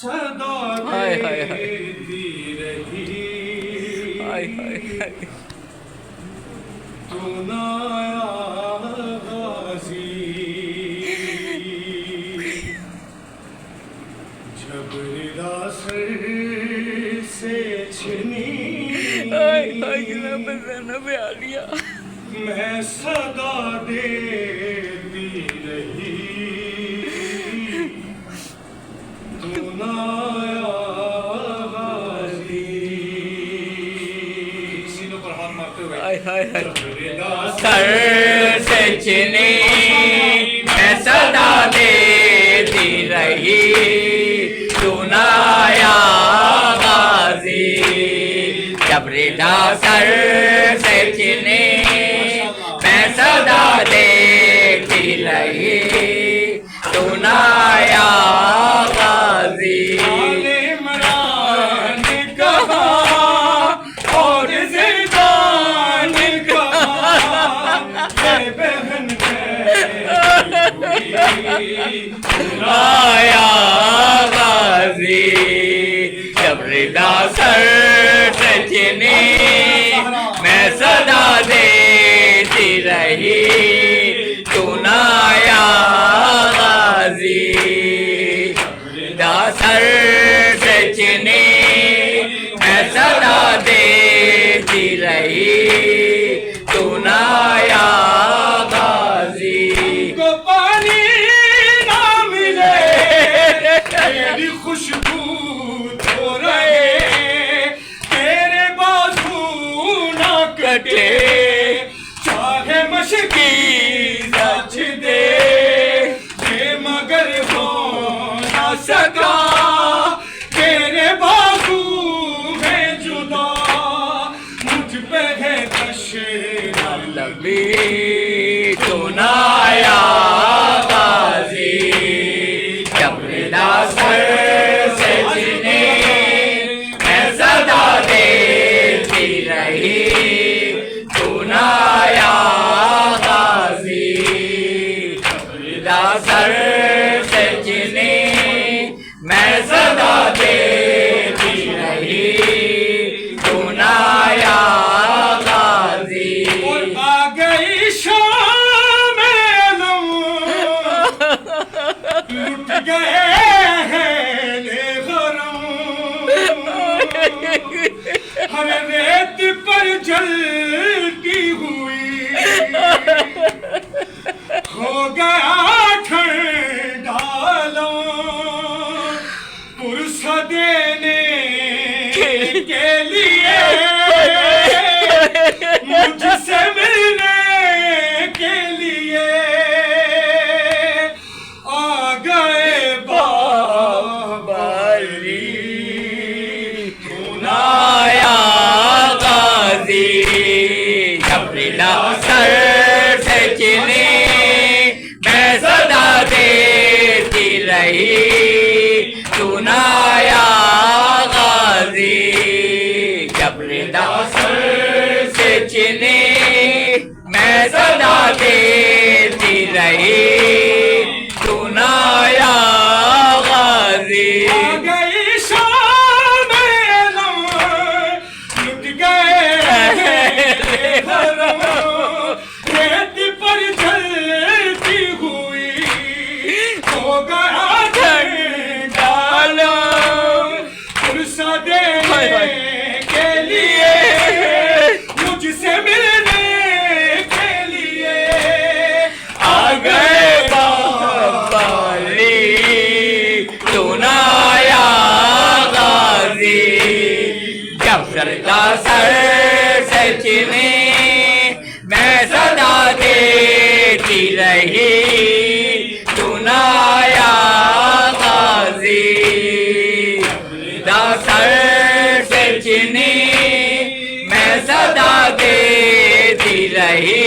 सदा हाय हाय हाय देती रही, हाय हाय हाय तू ना आया गाजी। जब रिदा सर से छिनी, हाय हाय जनाब ज़ैनब आलिया मैं सदा देती रही, तू ना आया गाजी। सीनों पर हाथ मारते हुए हाय हाय हाय जब रिदा सर से चुनी मैं सदा देती रही तू ना आया गाजी। जब रिदा सर से चुनी मैं सदा देती रही तू ना आया गाजी। आले इमरान कहा और ज़िदान कहा, ये बहन आया गाजी। जब रिदा सर से चुनी मैं सदा देती रही तू ना आया गाजी। रिदा सर से चुनी मैं सदा देती रही तू ना आया गाजी। को पानी ना मिले तेरी खुशबू तो रहे, तेरे बाजू ना कटे चाहे मशकी सच दे, ये मगर हो ना सका तेरे बाजू में जुदा, मुझ पे है तशना लबी तू ना आया गाजी। जब रिदा सर से चुनी मैं सदा देती रही तू ना आया गाजी। जब रिदा सर से चुनी मैं सदा देती रही तू ना आया गाजी। और आ गई शाम आलम, लुट गए हैं ले गरम, हर रेत पर जलती हुई हो गया ठंडा आलम, पुरसा देने के लिए मुझसे मिलने के लिए आ गए बाबरी, तू ना आया गाजी। जब रिदा सर से चुनी मैं सदा देती रही तू ना आया गाजी। जब रिदा सर से चुनी मैं सदा देती रही तू ना आया गाजी। आ गई शाम आलम, लुट गए हैं घरों, रेत पर जलती हुई हो गया ठंडा आलम, पुरसा देने के लिए मुझसे मिलने के लिए आ गए बाबरी तू ना आया गाजी। जब रिदा सर से चुनी मैं सदा देती रही तू ना आया गाजी। रिदा सर से चुनी मैं सदा देती रही